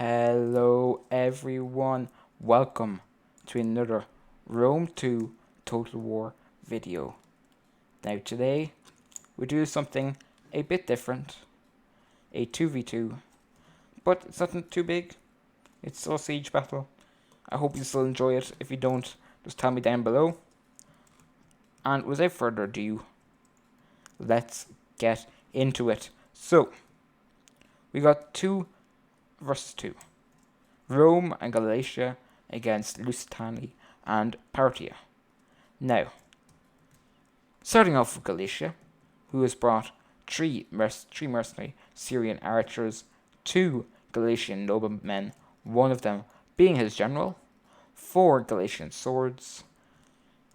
Hello everyone, welcome to another Rome 2 Total War video. Now today we do something a bit different, a 2v2, but it's nothing too big, it's still a siege battle. I hope you still enjoy it. If you don't, just tell me down below. And without further ado, let's get into it. So, we got 2 versus 2. Rome and Galatia against Lusitania and Parthia. Now, starting off with Galatia, who has brought three mercenary Syrian archers, 2 Galatian noblemen, one of them being his general, 4 Galatian swords,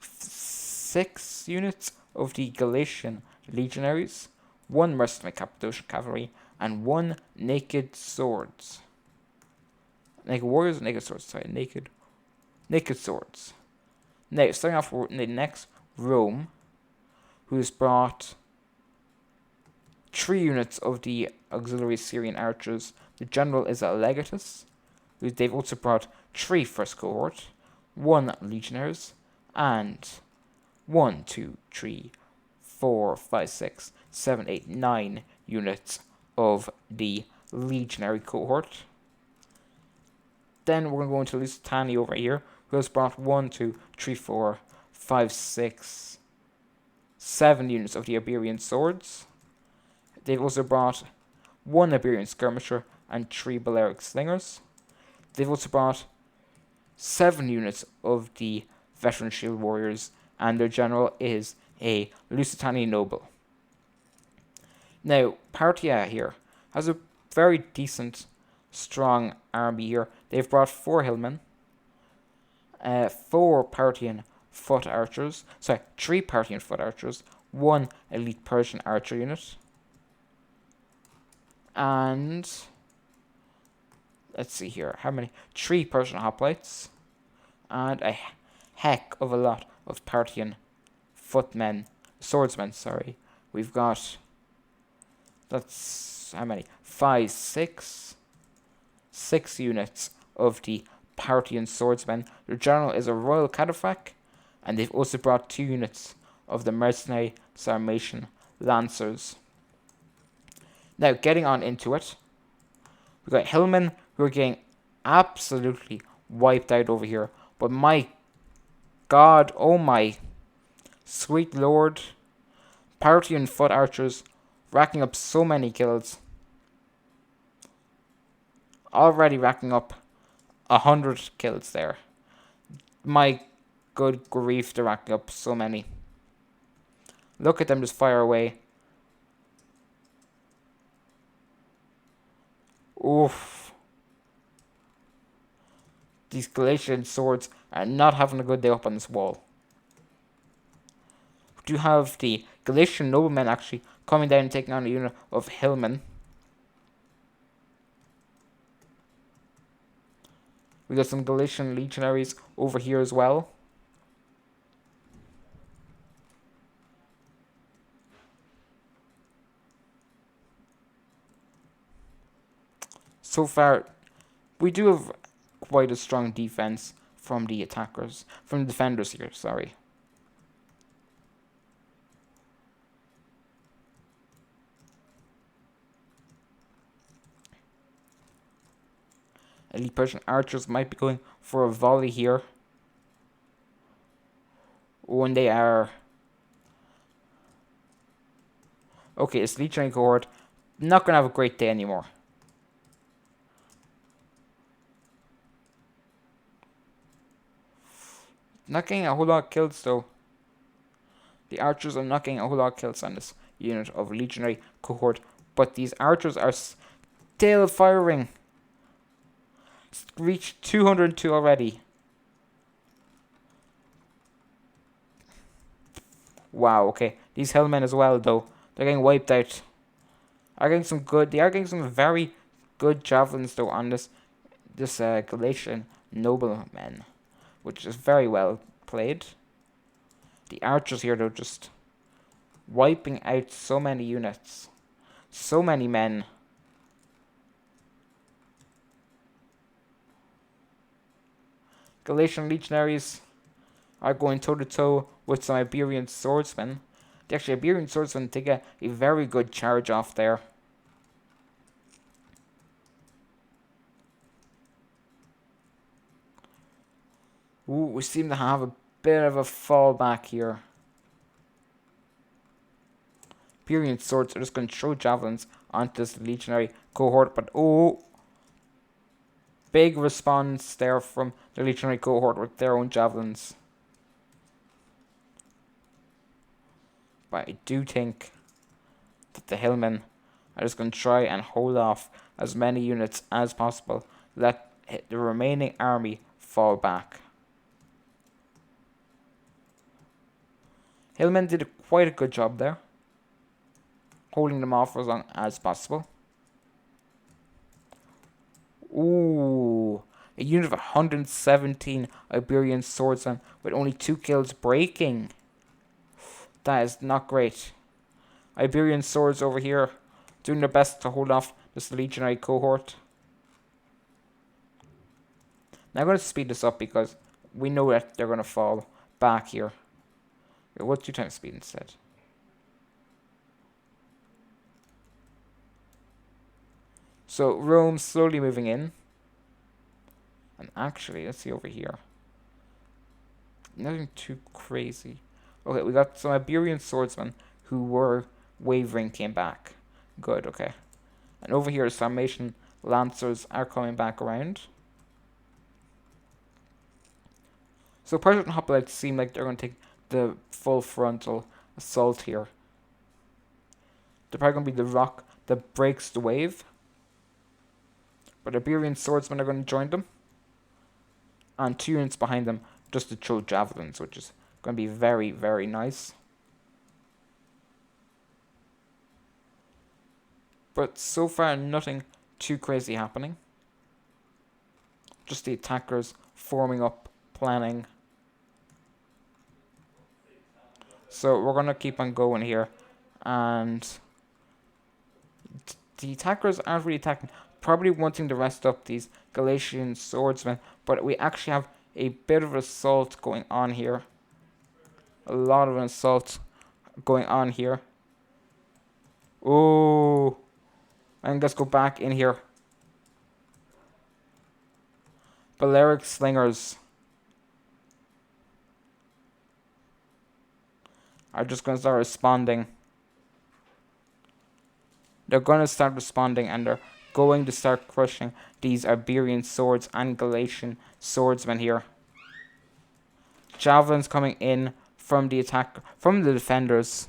6 units of the Galatian legionaries, 1 mercenary Cappadocian cavalry, and 1 naked swords. Naked warriors, naked swords, sorry, naked swords. Now, starting off with the next, Rome, who's brought 3 units of the auxiliary Syrian archers. The general is a legatus. They've also brought 3 first cohort, 1 legionnaires, and 1, 2, 3, 4, 5, 6, 7, 8, 9 units of the legionary cohort. Then we're going to go into Lusitania over here, who has brought 1, 2, 3, 4, 5, 6, 7 units of the Iberian swords. They've also brought 1 Iberian skirmisher and 3 Balearic slingers. They've also brought 7 units of the veteran shield warriors, and their general is a Lusitanian noble. Now, Parthia here has a very decent, strong army here. They've brought 4 hillmen, 4 Parthian foot archers, 3 Parthian foot archers, 1 elite Persian archer unit, and let's see here, how many? 3 Persian hoplites, and a heck of a lot of Parthian swordsmen, sorry. We've got, that's how many? 5, 6 units of the Parthian swordsmen. Their general is a royal cataphract, and they've also brought 2 units of the mercenary Sarmatian lancers. Now, getting on into it, we've got hillmen who are getting absolutely wiped out over here. But my god, oh my sweet lord, Parthian foot archers racking up so many kills. Already racking up 100 kills there. My good grief, they're racking up so many. Look at them just fire away. Oof. These Galatian swords are not having a good day up on this wall. We do have the Galatian noblemen actually coming down and taking on a unit of hillmen. We got some Galatian legionaries over here as well. So far, we do have quite a strong defense from the defenders here, sorry. Elite Persian archers might be going for a volley here when they are. Okay, it's legionary cohort. Not going to have a great day anymore. Not getting a whole lot of kills though. The archers are not getting a whole lot of kills on this unit of legionary cohort. But these archers are still firing. It's reached 202 already. Wow, okay. These hillmen as well though. They're getting wiped out. They are getting some very good javelins though on this Galatian nobleman, which is very well played. The archers here though just wiping out so many units, so many men. Galatian legionaries are going toe to toe with some Iberian swordsmen. The actually Iberian swordsmen take a very good charge off there. Ooh, we seem to have a bit of a fallback here. Iberian swords are just going to throw javelins onto this legionary cohort, but oh, big response there from the legionary cohort with their own javelins. But I do think that the hillmen are just going to try and hold off as many units as possible. Let the remaining army fall back. Hillmen did quite a good job there, holding them off for as long as possible. Ooh, a unit of 117 Iberian swordsmen with only 2 kills breaking. That is not great. Iberian swords over here doing their best to hold off this legionary cohort. Now I'm going to speed this up because we know that they're going to fall back here. What's 2 times speed instead? So Rome slowly moving in. And actually, let's see over here. Nothing too crazy. Okay, we got some Iberian swordsmen who were wavering came back. Good, okay. And over here, Sarmatian lancers are coming back around. So Persian hoplites seem like they're going to take the full frontal assault here. They're probably going to be the rock that breaks the wave. But Iberian swordsmen are going to join them. And 2 units behind them just to throw javelins, which is going to be very, very nice. But so far, nothing too crazy happening. Just the attackers forming up, planning. So we're going to keep on going here. And the attackers aren't really attacking. Probably wanting to rest up these Galatian swordsmen. But we actually have a bit of assault going on here. A lot of an assault going on here. Oh, and let's go back in here. Balearic slingers are just going to start responding. They're going to start responding and they're going to start crushing these Iberian swords and Galatian swordsmen here. Javelins coming in from the attack, from the defenders.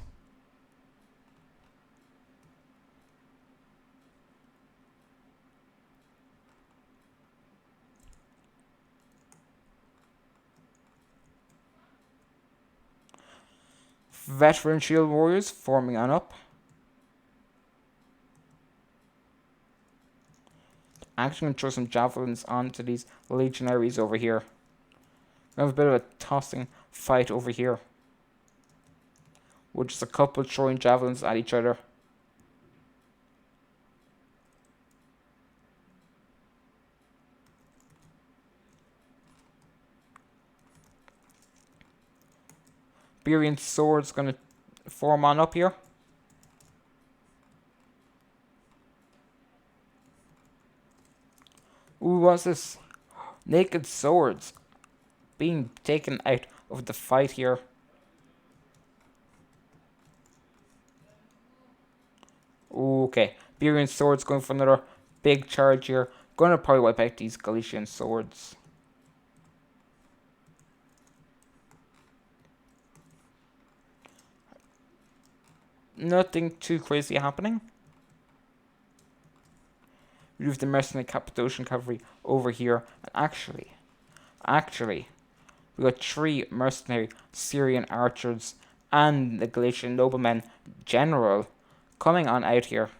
Veteran shield warriors forming on up. Actually going to throw some javelins onto these legionaries over here. We have a bit of a tossing fight over here. With just a couple throwing javelins at each other. Iberian swords going to form on up here. Ooh, what's this? Naked swords being taken out of the fight here. Okay, Iberian swords going for another big charge here. Going to probably wipe out these Galatian swords. Nothing too crazy happening. We have the mercenary Cappadocian cavalry over here. And actually, we got 3 mercenary Syrian archers and the Galatian noblemen general coming on out here.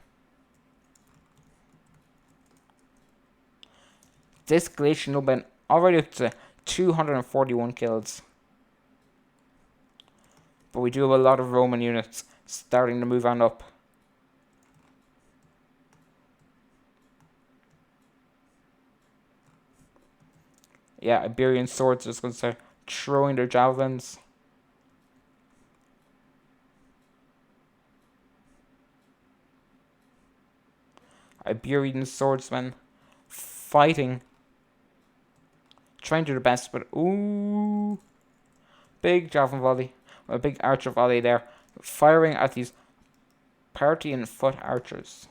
This Galatian nobleman already up to 241 kills. But we do have a lot of Roman units starting to move on up. Yeah, Iberian swords are just going to start throwing their javelins. Iberian swordsmen fighting, trying to do their best, but ooh, big javelin volley, a big archer volley there, firing at these Parthian foot archers.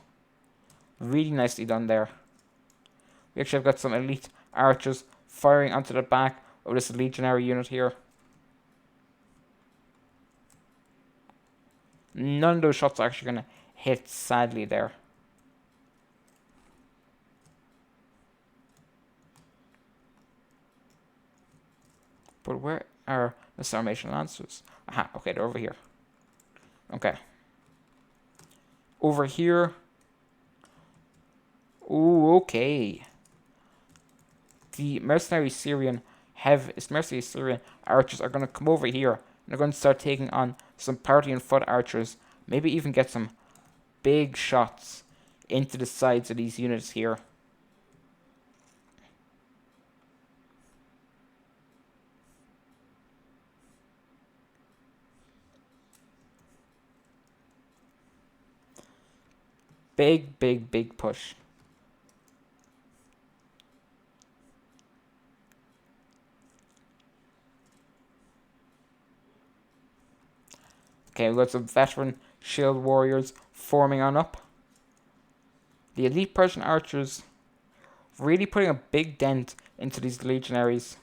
Really nicely done there. We actually have got some elite archers firing onto the back of this legionary unit here. None of those shots are actually going to hit, sadly, there. But where are the Sarmatian Lancers? Aha, okay, they're over here. Okay. Over here. Ooh, okay. The mercenary Syrian archers are going to come over here. And they're going to start taking on some Parthian foot archers. Maybe even get some big shots into the sides of these units here. Big, big, big push. Okay, we've got some veteran shield warriors forming on up. The elite Persian archers really putting a big dent into these legionaries.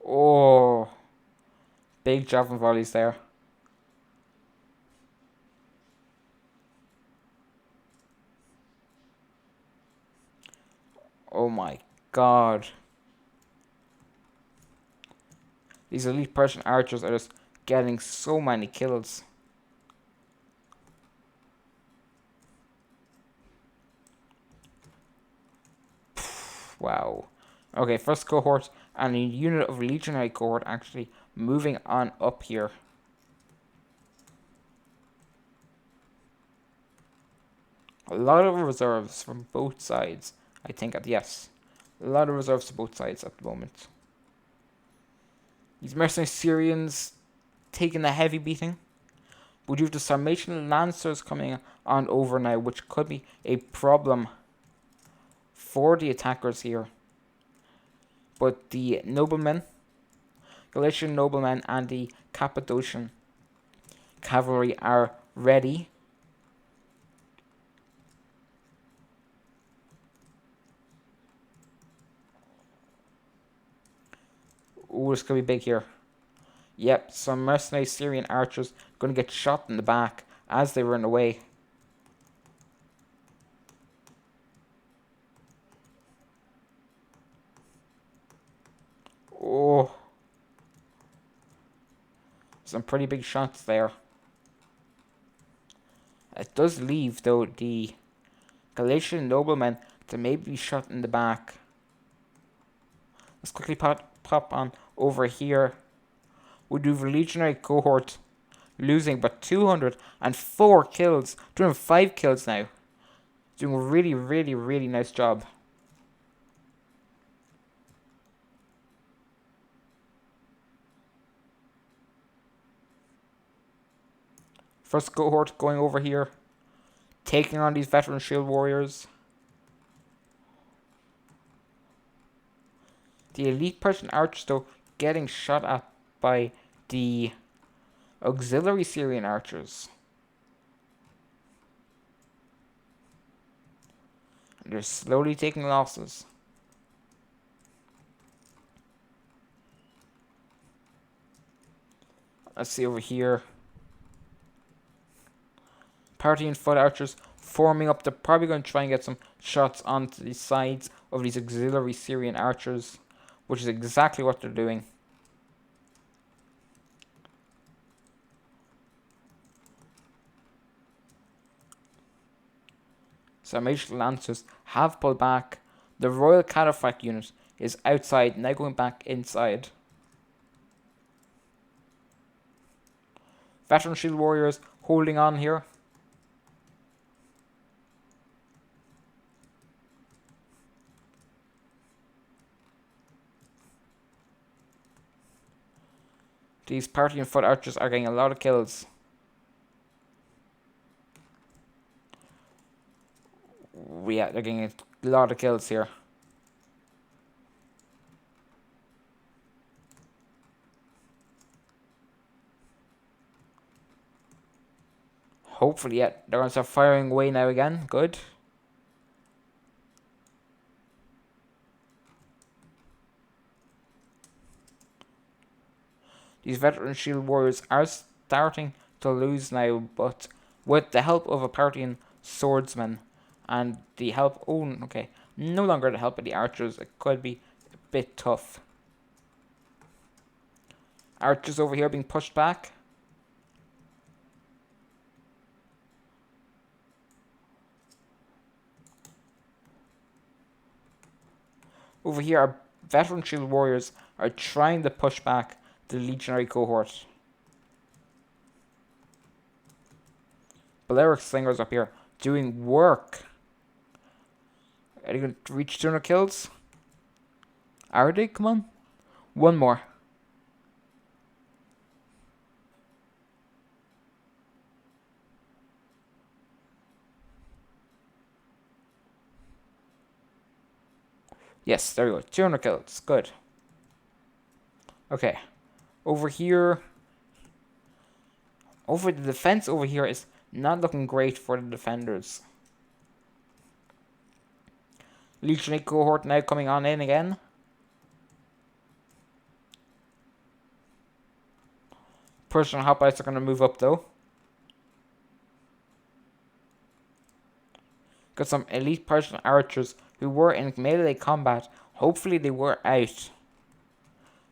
Oh, big javelin volleys there. Oh my god. These elite Persian archers are just getting so many kills. Wow. Okay, first cohort and a unit of legionary cohort actually moving on up here. A lot of reserves from both sides, I think. Yes, a lot of reserves to both sides at the moment. These mercenary Syrians taking a heavy beating. But you have the Sarmatian Lancers coming on over now, which could be a problem for the attackers here. But the noblemen, Galatian noblemen and the Cappadocian cavalry are ready. Ooh, this could be big here. Yep, some mercenary Syrian archers going to get shot in the back as they run away. Oh, some pretty big shots there. It does leave, though, the Galatian noblemen to maybe be shot in the back. Let's quickly pop on over here. We do the legionary cohort losing but 204 kills, 205 kills now. Doing a really, really, really nice job. First cohort going over here, taking on these veteran shield warriors. The elite Persian archers, though, getting shot at by the auxiliary Syrian archers. They're slowly taking losses. Let's see over here. Parthian foot archers forming up. They're probably going to try and get some shots onto the sides of these auxiliary Syrian archers, which is exactly what they're doing. Sarmatian Lancers have pulled back. The Royal Cataphract unit is outside, now going back inside. Veteran shield warriors holding on here. These Parthian foot archers are getting a lot of kills. Yeah, they're getting a lot of kills here. Hopefully, yeah, they're going to start firing away now again. Good. These veteran shield warriors are starting to lose now, but with the help of a Parthian swordsman and the help, oh, okay, no longer the help of the archers, it could be a bit tough. Archers over here being pushed back. Over here, our veteran shield warriors are trying to push back the legionary cohort. Balearic slingers up here doing work. Are they going to reach 200 kills? Are they? Come on. One more. Yes, there we go. 200 kills. Good. Okay. Over here. Over the defense over here is not looking great for the defenders. Legionary cohort now coming on in again. Persian hoplites are going to move up though. Got some elite Persian archers who were in melee combat. Hopefully they were out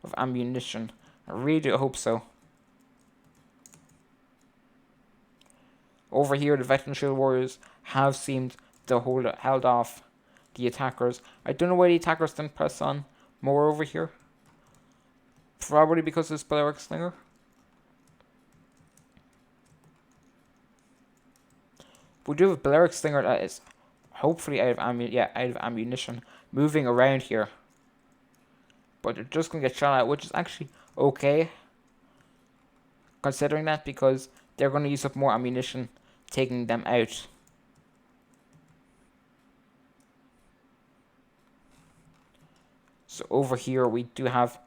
of ammunition. I really do hope so. Over here, the veteran shield warriors have seemed to held off the attackers. I don't know why the attackers didn't press on more over here. Probably because of this Balearic Slinger. We do have a Balearic Slinger that is hopefully out of ammunition, moving around here. But they're just going to get shot at, which is actually okay. Considering that, because they're going to use up more ammunition taking them out. So over here we do have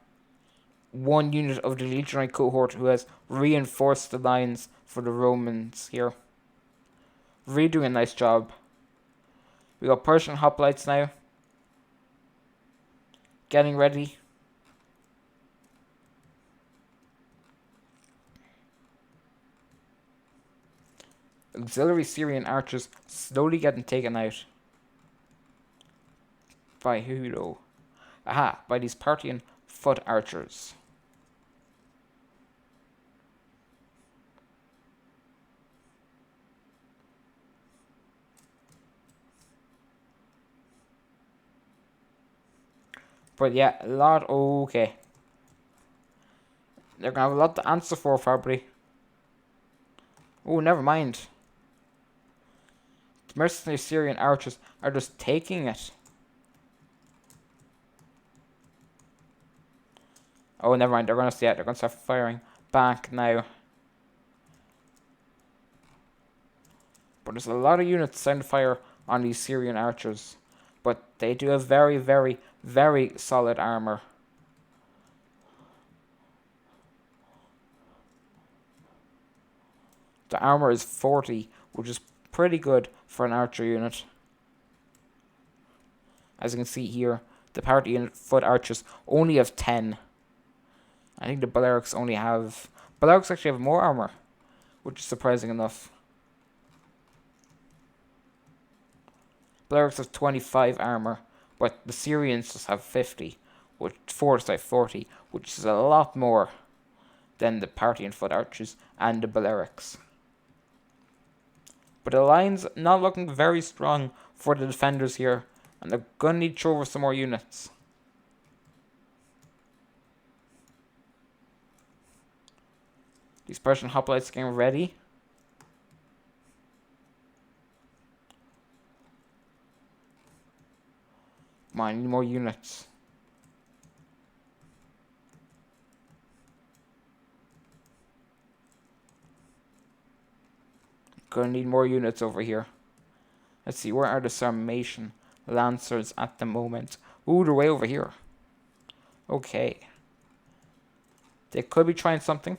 one unit of the legionary cohort who has reinforced the lines for the Romans here. Really doing a nice job. We got Persian hoplites now. Getting ready. Auxiliary Syrian archers slowly getting taken out. By who though? Aha, by these Parthian foot archers. But yeah, a lot, okay. They're gonna have a lot to answer for, probably. Oh, never mind. The mercenary Syrian archers are just taking it. Oh, never mind. They're gonna see it. They're gonna start firing back now. But there's a lot of units starting to fire on these Syrian archers. But they do have very, very, very solid armor. The armor is 40, which is pretty good for an archer unit. As you can see here, the Parthian foot archers only have 10. I think the Balearics only have... Balearics actually have more armor, which is surprising enough. Balearics have 25 armor, but the Syrians just have 50, which force out 40, which is a lot more than the Parthian foot archers and the Balearics. But the line's not looking very strong for the defenders here, and they're gonna need to throw over some more units. These Persian hoplites getting ready. Come on, I need more units. Gonna need more units over here. Let's see, where are the Sarmatian Lancers at the moment? Ooh, they're way over here. Okay. They could be trying something.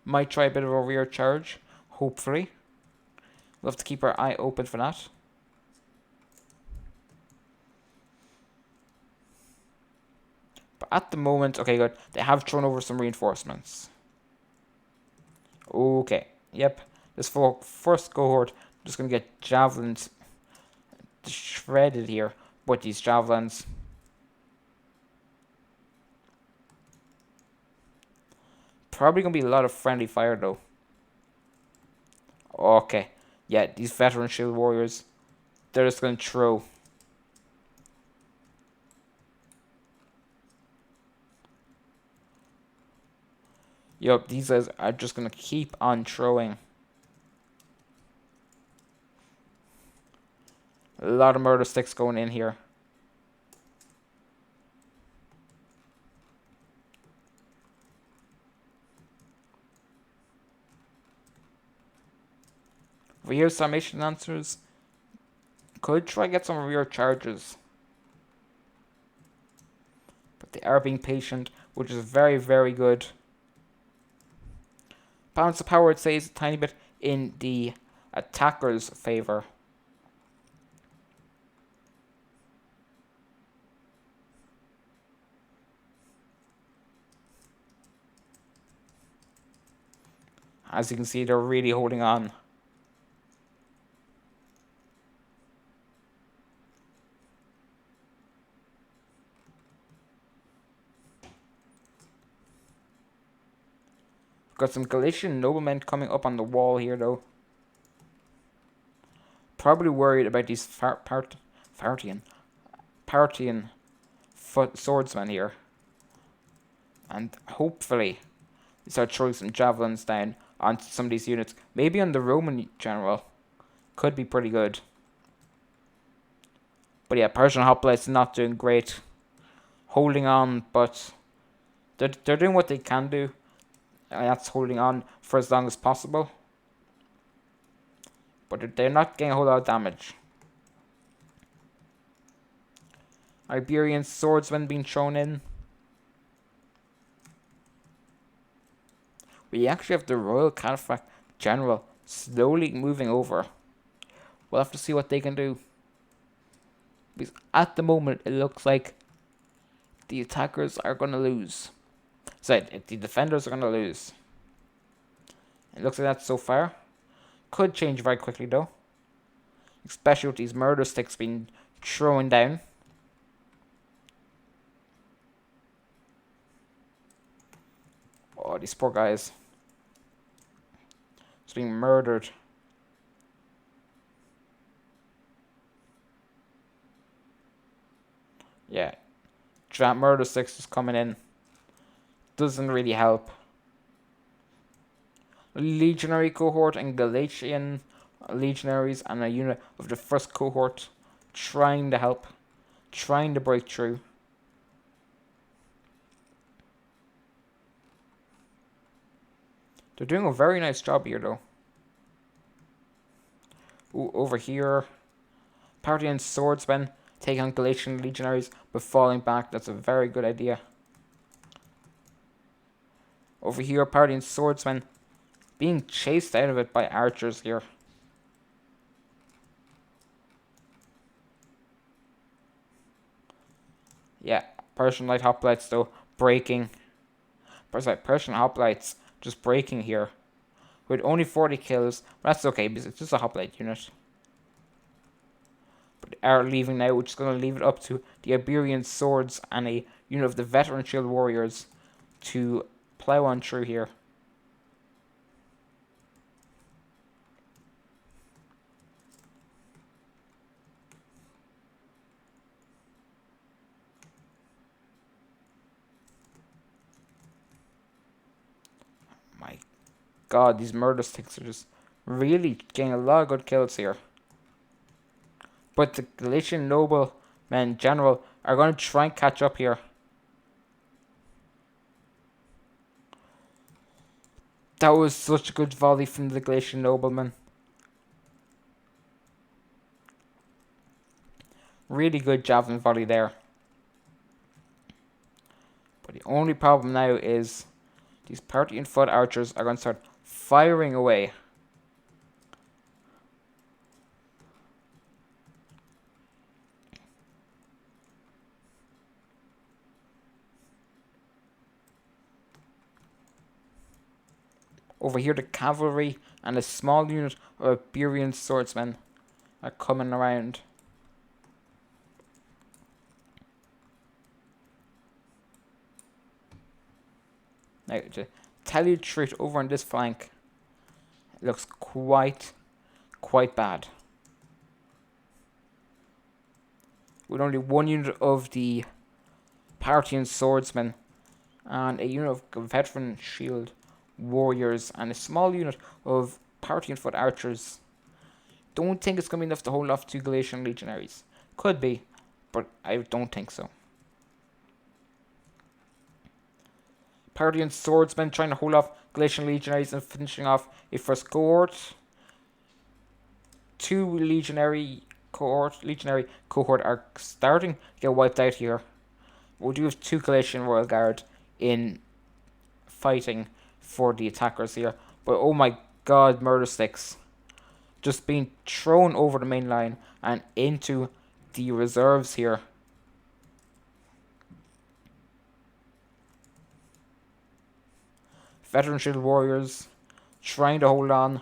Might try a bit of a rear charge. Hopefully. We'll have to keep our eye open for that. But at the moment, okay, good. They have thrown over some reinforcements. Okay. Yep. This first cohort just gonna get javelins shredded here. But these javelins. Probably gonna be a lot of friendly fire though. Okay. Yeah, these veteran shield warriors, they're just gonna throw. Yup, these guys are just gonna keep on throwing. A lot of murder sticks going in here. Rear Sarmatian Lancers could try get some rear charges. But they are being patient, which is very, very good. Balance of power, I'd say, is a tiny bit in the attacker's favor. As you can see, they're really holding on. Got some Galatian noblemen coming up on the wall here, though. Probably worried about these Parthian swordsmen here. And hopefully, they start throwing some javelins down onto some of these units. Maybe on the Roman general. Could be pretty good. But yeah, Persian hoplites not doing great. Holding on, but they're doing what they can do. And that's holding on for as long as possible. But they're not getting a whole lot of damage. Iberian swordsmen being thrown in. We actually have the Royal Caliphate General slowly moving over. We'll have to see what they can do. Because at the moment, it looks like the attackers are going to lose. So the defenders are going to lose. It looks like that so far. Could change very quickly though. Especially with these murder sticks being thrown down. Oh, these poor guys. Just being murdered. Yeah. Murder sticks is coming in. Doesn't really help. Legionary cohort and Galatian legionaries and a unit of the first cohort trying to help. Trying to break through. They're doing a very nice job here though. Ooh, over here. Parthian swordsmen take on Galatian legionaries but falling back. That's a very good idea. Over here, Parthian swordsmen being chased out of it by archers here. Yeah, Persian light hoplites though breaking. Persian hoplites just breaking here. With only 40 kills. But that's okay because it's just a hoplite unit. But they are leaving now, which is going to leave it up to the Iberian swords and a unit of the veteran shield warriors to plow on through here. My God, these murder sticks are just really getting a lot of good kills here. But the Galatian noblemen general are going to try and catch up here. That was such a good volley from the Galatian nobleman. Really good javelin volley there. But the only problem now is these Parthian foot archers are going to start firing away. Over here, the cavalry and a small unit of Iberian swordsmen are coming around. Now, to tell you the truth, over on this flank, it looks quite bad. With only one unit of the Parthian swordsmen and a unit of veteran shield warriors and a small unit of Parthian foot archers. Don't think it's going to be enough to hold off 2 Galatian legionaries. Could be, but I don't think so. Parthian swordsmen trying to hold off Galatian legionaries and finishing off a first cohort. 2 legionary cohort are starting to get wiped out here. We do have 2 Galatian Royal Guard in fighting for the attackers here. But oh my god, murder sticks. Just being thrown over the main line and into the reserves here. Veteran shield warriors trying to hold on.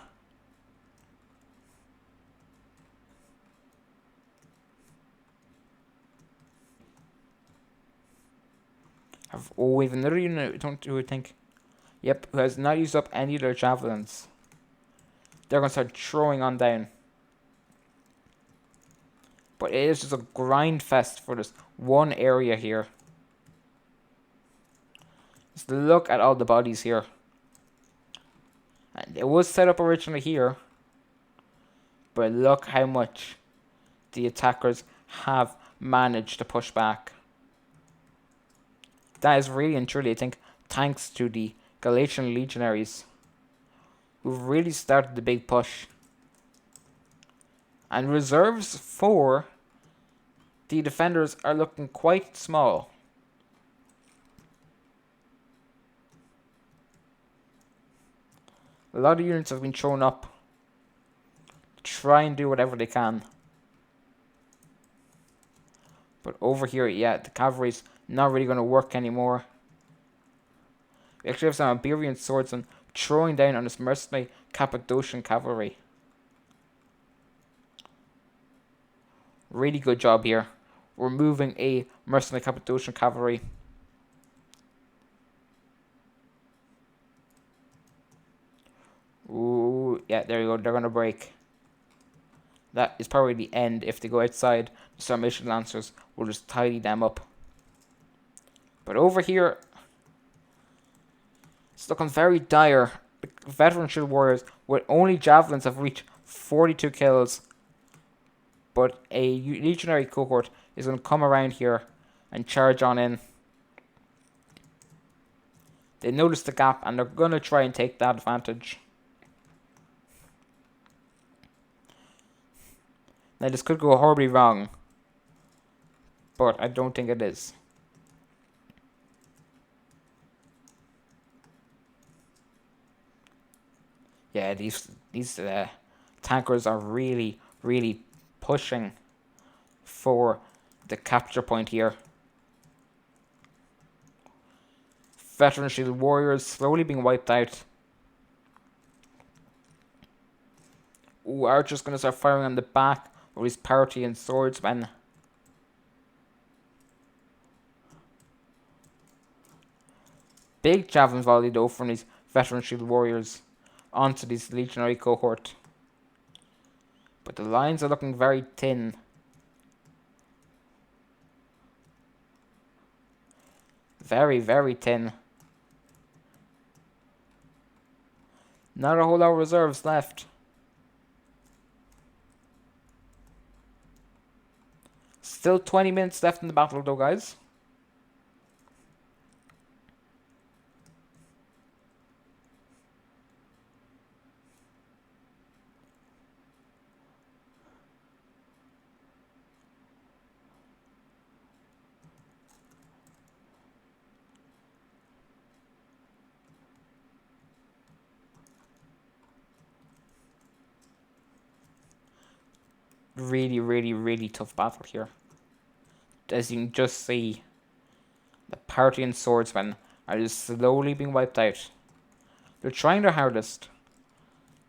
We have another unit, who I think. Yep, who has not used up any of their javelins. They're going to start throwing on down. But it is just a grind fest for this one area here. Just look at all the bodies here. And it was set up originally here. But look how much the attackers have managed to push back. That is really and truly, I think, thanks to the Galatian legionaries, who've really started the big push. And reserves for the defenders are looking quite small. A lot of units have been thrown up to try and do whatever they can. But over here, yeah, the cavalry's not really going to work anymore. We actually have some Iberian swordsmen throwing down on this mercenary Cappadocian cavalry. Really good job here. Removing a mercenary Cappadocian cavalry. Ooh, yeah, there you go. They're going to break. That is probably the end. If they go outside, the Sarmatian Lancers will just tidy them up. But over here, it's looking very dire. The veteran shield warriors with only javelins have reached 42 kills. But a legionary cohort is going to come around here and charge on in. They notice the gap and they're going to try and take that advantage. Now this could go horribly wrong, but I don't think it is. Yeah, these tankers are really pushing for the capture point here. Veteran shield warriors slowly being wiped out. Ooh, archers gonna start firing on the back of his Parthian swordsmen. Big javelin volley though from these veteran shield warriors onto this legionary cohort. But the lines are looking very thin. Very thin. Not a whole lot of reserves left. Still 20 minutes left in the battle though, guys. really, really, really tough battle here. As you can just see, the Parthian swordsmen are just slowly being wiped out. They're trying their hardest,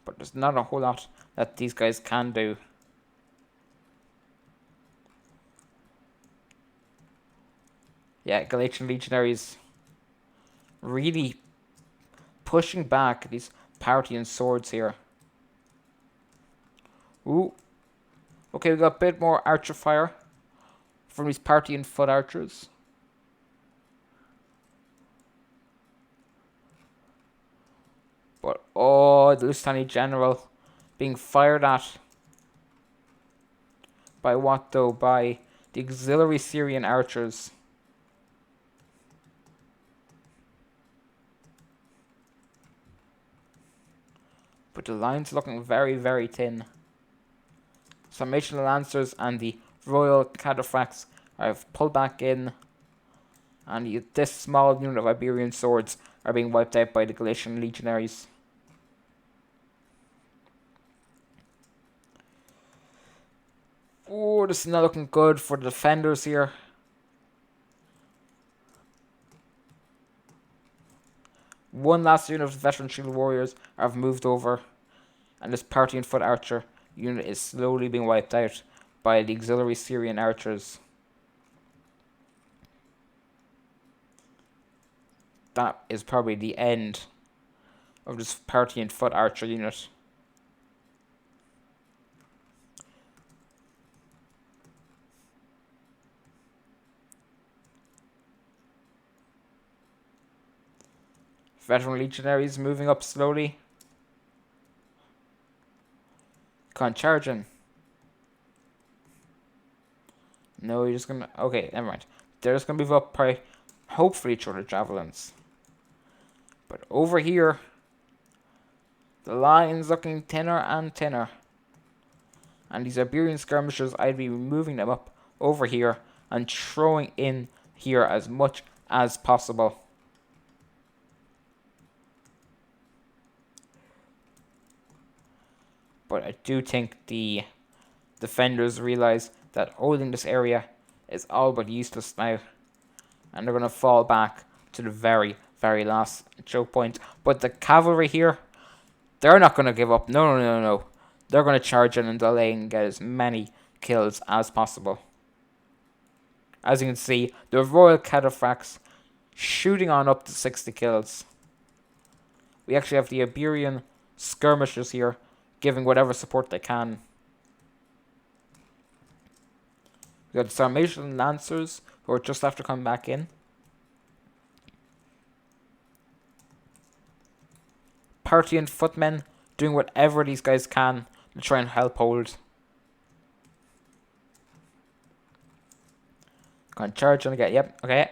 but there's not a whole lot that these guys can do. Yeah, Galatian legionaries really pushing back these Parthian swords here. Ooh. Okay, we got a bit more archer fire from these Parthian foot archers. But, oh, the Lusitani general being fired at. By what though? By the auxiliary Syrian archers. But the line's looking very, very thin. Sarmatian lancers and the royal cataphracts have pulled back in. And this small unit of Iberian swords are being wiped out by the Galatian legionaries. Oh, this is not looking good for the defenders here. One last unit of veteran shield warriors have moved over, and this Parthian foot archer unit is slowly being wiped out by the auxiliary Syrian archers. That is probably the end of this Parthian foot archer unit. Veteran legionaries moving up slowly. Charging. No, you're just gonna. Okay, never mind. They're just gonna move up by hopefully each other javelins. But over here, the line's looking thinner and thinner. And these Iberian skirmishers, I'd be moving them up over here and throwing in here as much as possible. But I do think the defenders realize that holding this area is all but useless now. And they're going to fall back to the very, very last choke point. But the cavalry here, they're not going to give up. No, no, no, no. They're going to charge in and delay and get as many kills as possible. As you can see, the royal cataphracts shooting on up to 60 kills. We actually have the Iberian skirmishers here giving whatever support they can. We got the Sarmatian lancers who are just after coming back in. Parthian footmen doing whatever these guys can to try and help hold. Going to charge in again. Yep, okay.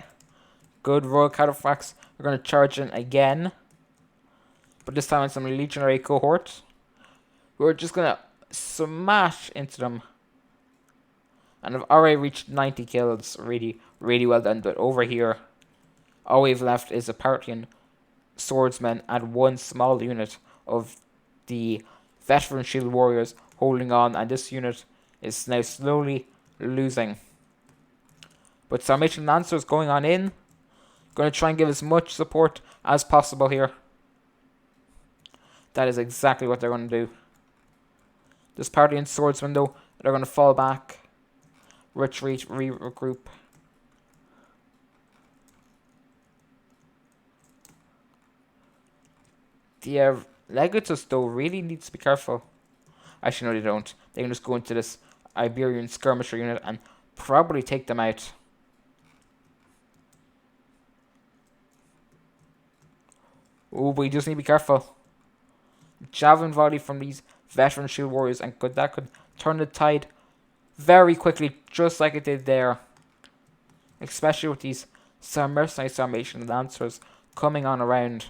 Good royal cataphracts. We're going to charge in again. But this time it's some legionary cohort. We're just going to smash into them. And I've already reached 90 kills. Really, really well done. But over here, all we've left is a Parthian swordsman and one small unit of the veteran shield warriors holding on. And this unit is now slowly losing. But Sarmatian lancers going on in. Going to try and give as much support as possible here. That is exactly what they're going to do. This Parthian swordsman, though, they're going to fall back, retreat, regroup. The Legatus, though, really needs to be careful. Actually, no, they don't. They can just go into this Iberian skirmisher unit and probably take them out. Oh, but you just need to be careful. Javelin volley from these veteran shield warriors, and that could turn the tide very quickly, just like it did there. Especially with these mercenary Sarmatian lancers coming on around.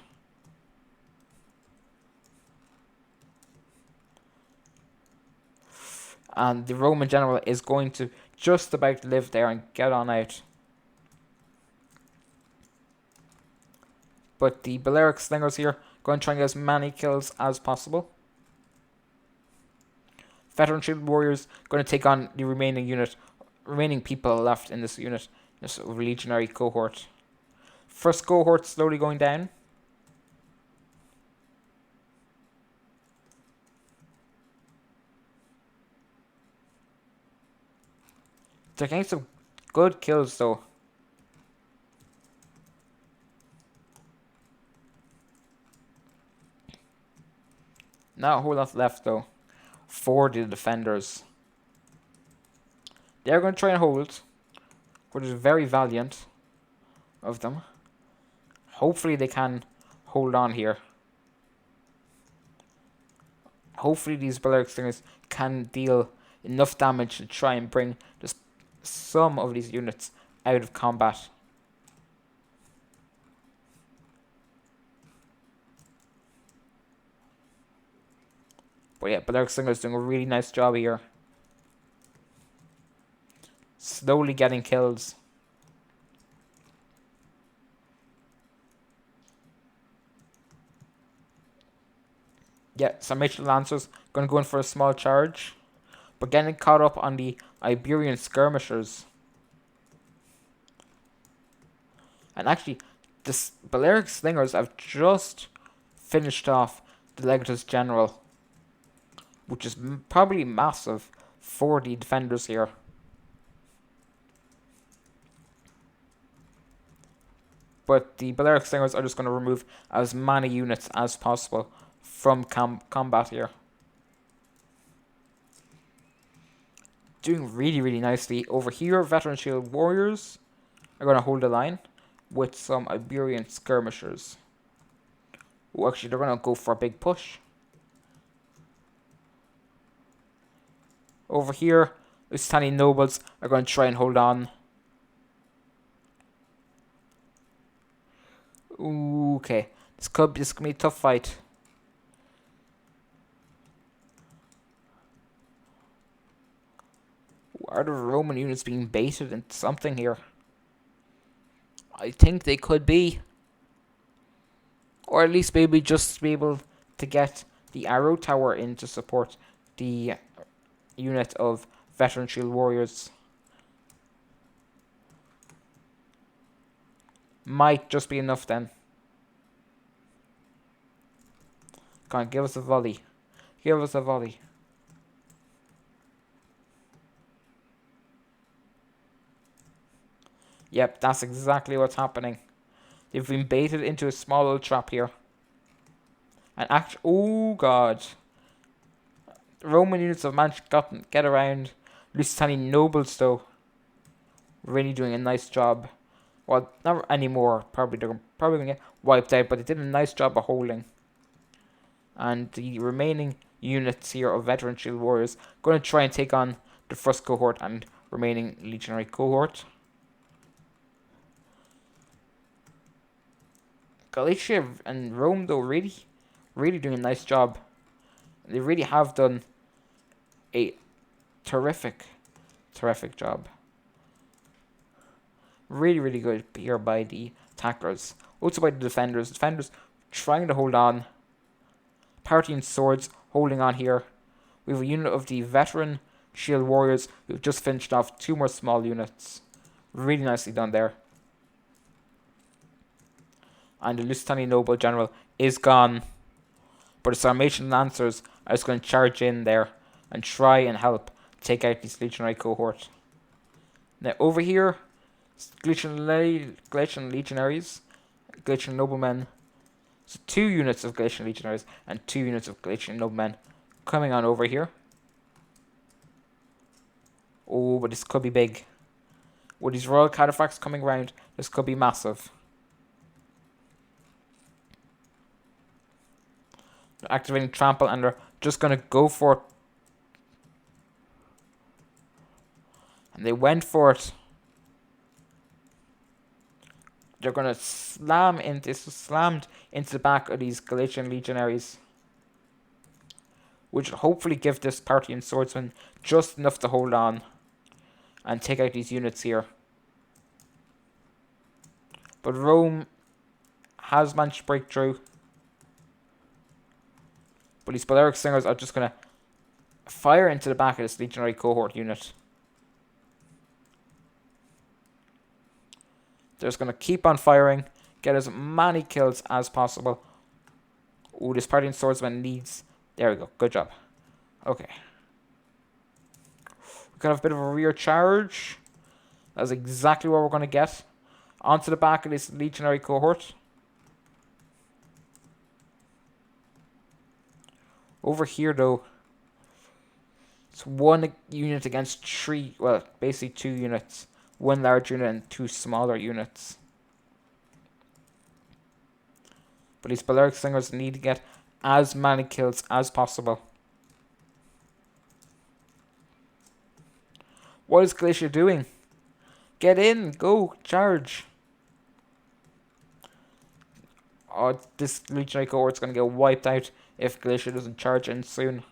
And the Roman general is going to just about live there and get on out. But the Balearic slingers here going to try and get as many kills as possible. Veteran Shield Warriors going to take on the remaining people left in this unit, this legionary cohort. First cohort slowly going down. They're getting some good kills though. Not a whole lot left though for the defenders. They're going to try and hold, which is very valiant of them. Hopefully they can hold on here. Hopefully these Balearic Slingers can deal enough damage to try and bring just some of these units out of combat. But yeah, Balearic Slingers doing a really nice job here. Slowly getting kills. Yeah, Sarmatian Lancers going to go in for a small charge. But getting caught up on the Iberian Skirmishers. And actually, the Balearic Slingers have just finished off the Legatus General. Which is probably massive for the defenders here. But the Balearic Slingers are just going to remove as many units as possible from combat here. Doing really, really nicely. Over here, Veteran Shield Warriors are going to hold the line with some Iberian Skirmishers. Oh, actually, they're going to go for a big push. Over here, Lusitani Nobles are going to try and hold on. Ooh, okay, this could be a tough fight. Are the Roman units being baited into something here? I think they could be. Or at least maybe just be able to get the Arrow Tower in to support the unit of Veteran Shield Warriors. Might just be enough then. Come on, give us a volley. Give us a volley. Yep, that's exactly what's happening. They've been baited into a small little trap here. And oh god. The Roman units have managed to get around. Lusitani Nobles though, really doing a nice job. Well, not anymore. They're probably gonna get wiped out, but they did a nice job of holding. And the remaining units here of Veteran Shield Warriors going to try and take on the first cohort and remaining legionary cohort. Galatia and Rome though really doing a nice job. They really have done a terrific job. Really good here by the attackers. Also by the defenders. Defenders trying to hold on. Parthian Swords holding on here. We have a unit of the Veteran Shield Warriors who've just finished off 2 more small units. Really nicely done there. And the Lusitani Noble General is gone. But the Sarmatian Lancers are just going to charge in there and try and help take out this legionary cohort. Now over here, Galician Legionaries, Galician Noblemen. So 2 units of Galician Legionaries and 2 units of Galician Noblemen coming on over here. Oh, but this could be big. With these royal cataphracts coming around, this could be massive. They're activating Trample and they're just going to go for it. And they went for it. They're going to slammed into the back of these Galician Legionaries. Which will hopefully give this Parthian Swordsman just enough to hold on and take out these units here. But Rome has managed to break through. But these Balearic Slingers are just going to fire into the back of this legionary cohort unit. They're just going to keep on firing, get as many kills as possible. Ooh, this Parthian swordsman needs... There we go, good job. Okay. We're going to have a bit of a rear charge. That's exactly what we're going to get. Onto the back of this legionary cohort. Over here, though, it's one unit against three, well, basically 2 units. One large unit and 2 smaller units. But these Balearic Slingers need to get as many kills as possible. What is Galicia doing? Get in, go, charge. Oh, this legionary cohort's going to get wiped out if Galicia doesn't charge in soon.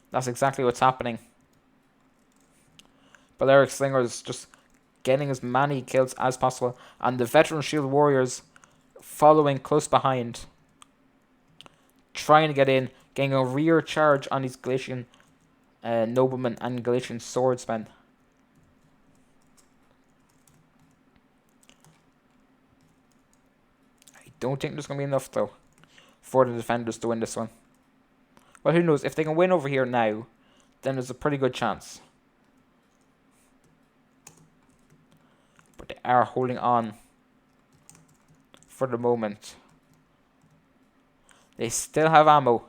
That's exactly what's happening. Balearic Slingers just getting as many kills as possible, and the veteran shield warriors following close behind, trying to get in, getting a rear charge on these Galician noblemen and Galician swordsmen. I don't think there's going to be enough, though, for the defenders to win this one. Well, who knows? If they can win over here now, then there's a pretty good chance. But they are holding on for the moment. They still have ammo.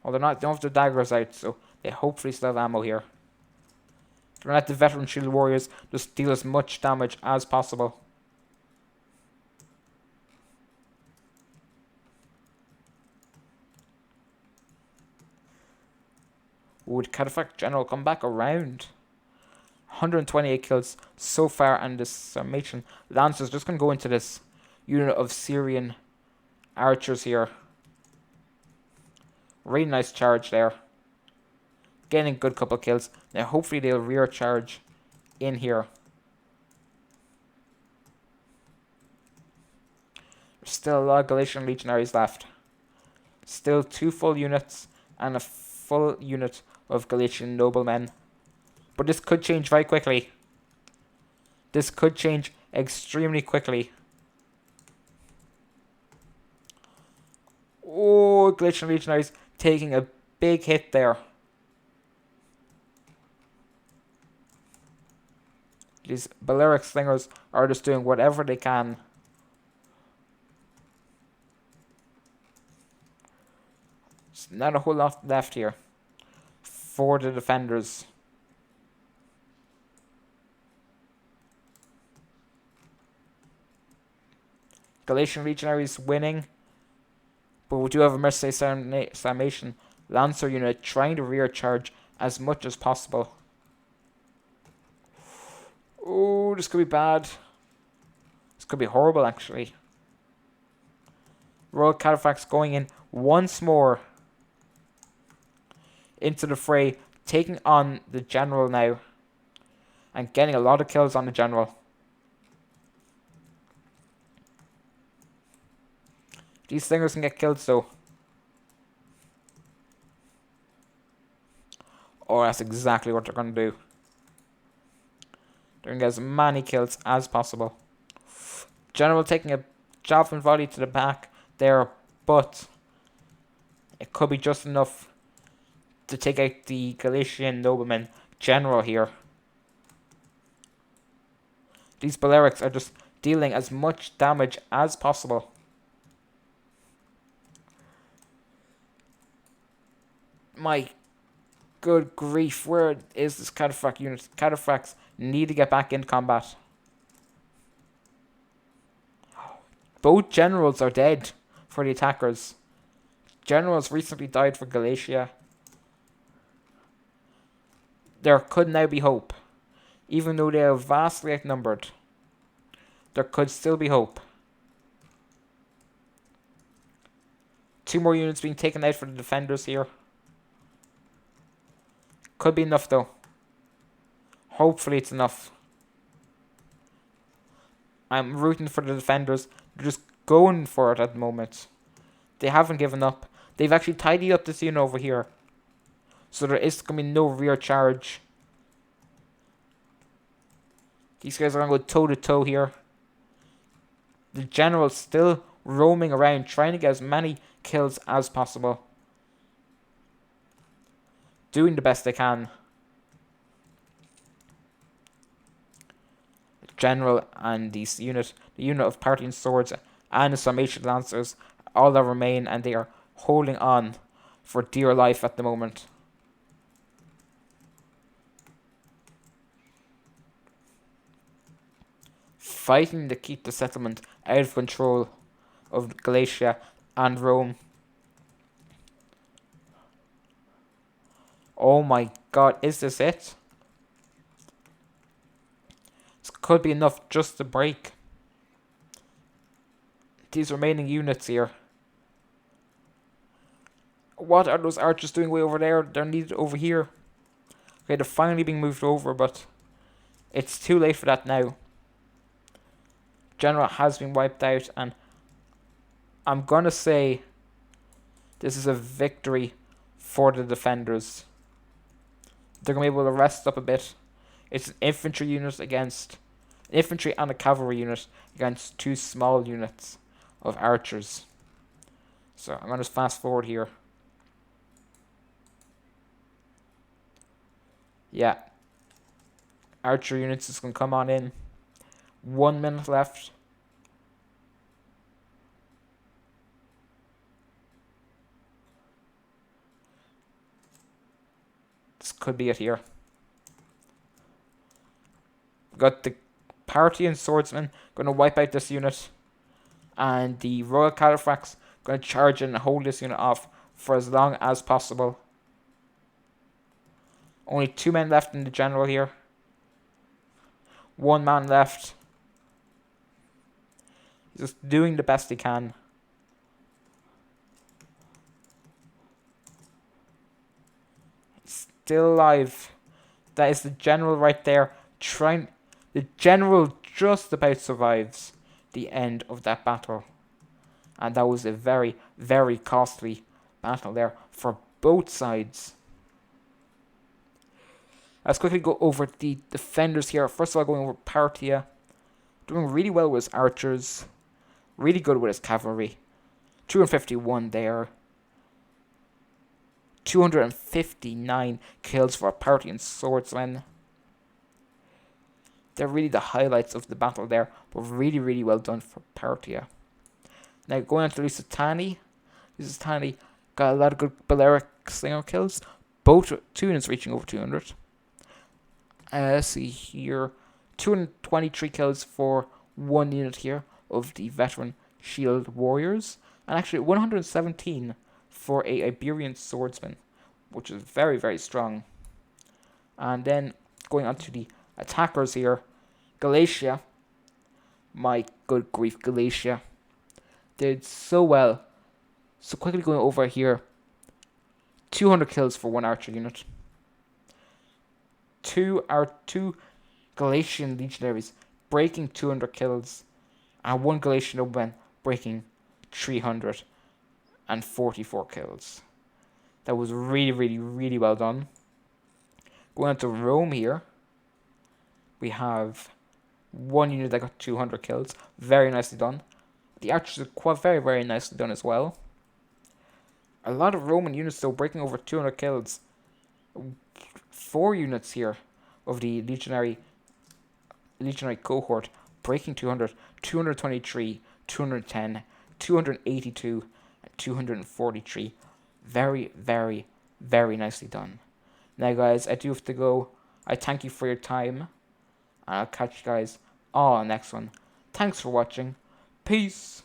Well, they don't have their daggers out, so they hopefully still have ammo here. They're going to let the veteran shield warriors just deal as much damage as possible. Would Cataphract General come back around? 128 kills so far, and this Sarmatian Lancers just going to go into this unit of Syrian archers here. Really nice charge there. Getting a good couple of kills. Now hopefully they'll rear charge in here. There's still a lot of Galician legionaries left. Still 2 full units and a full unit of Galician noblemen. But this could change very quickly. This could change extremely quickly. Oh, Galician legionaries taking a big hit there. These Balearic Slingers are just doing whatever they can. There's not a whole lot left here for the defenders. Galician legionaries winning. But we do have a Mercenary Sarmatian Lancer unit trying to rear charge as much as possible. Oh, this could be bad. This could be horrible, actually. Royal Cataphracts going in once more into the fray, taking on the general now, and getting a lot of kills on the general. These slingers can get killed, so. Oh, that's exactly what they're going to do. They're going to get as many kills as possible. General taking a javelin volley to the back there, but it could be just enough to take out the Galician nobleman general here. These Balearics are just dealing as much damage as possible. My good grief, where is this Cataphract unit? Cataphracts need to get back into combat. Both generals are dead for the attackers. Generals recently died for Galicia. There could now be hope. Even though they are vastly outnumbered, there could still be hope. 2 more units being taken out for the defenders here. Could be enough, though. Hopefully it's enough. I'm rooting for the defenders. They're just going for it at the moment. They haven't given up. They've actually tidied up this unit over here. So there is going to be no rear charge. These guys are going to go toe to toe here. The general's still roaming around, trying to get as many kills as possible. Doing the best they can. The general and the unit of Parthian swords and the Sarmatian lancers, all that remain, and they are holding on for dear life at the moment. Fighting to keep the settlement out of control of Galatia and Rome. Oh my god, is this it? This could be enough just to break these remaining units here. What are those archers doing way over there? They're needed over here. Okay, they're finally being moved over, but it's too late for that now. General has been wiped out, and I'm gonna say this is a victory for the defenders. They're gonna be able to rest up a bit. It's an infantry unit against infantry and a cavalry unit against two small units of archers. So I'm gonna just fast forward here. Yeah. Archer units is gonna come on in. 1 minute left. This could be it here. Got the Parthian swordsman gonna wipe out this unit, and the Royal Cataphracts gonna charge in and hold this unit off for as long as possible. Only 2 men left in the general here. 1 man left. He's just doing the best he can. He's still alive. That is the general right there. The general just about survives the end of that battle. And that was a very, very costly battle there for both sides. Let's quickly go over the defenders here. First of all, going over Parthia. Doing really well with his archers. Really good with his cavalry. 251 there. 259 kills for a Parthian swordsman. They're really the highlights of the battle there. But really, really well done for Parthia. Now going on to Lusitani. Lusitani got a lot of good Balearic slinger kills. Both 2 units reaching over 200. Let's see here. 223 kills for 1 unit here of the veteran shield warriors. And actually 117 for a Iberian swordsman, which is very, very strong. And then going on to the attackers here. Galatia. My good grief, Galatia did so well. So quickly going over here. 200 kills for 1 archer unit. Two Galatian legionaries breaking 200 kills, and 1 Galatian nobleman breaking 344 kills. That was really, really, really well done. Going on to Rome here, we have 1 unit that got 200 kills. Very nicely done. The archers are quite very, very nicely done as well. A lot of Roman units though breaking over 200 kills. 4 units here of the legionary cohort breaking 200, 223, 210, 282, and 243. Very, very, very nicely done. Now guys, I do have to go. I thank you for your time, and I'll catch you guys on the next one. Thanks for watching. Peace.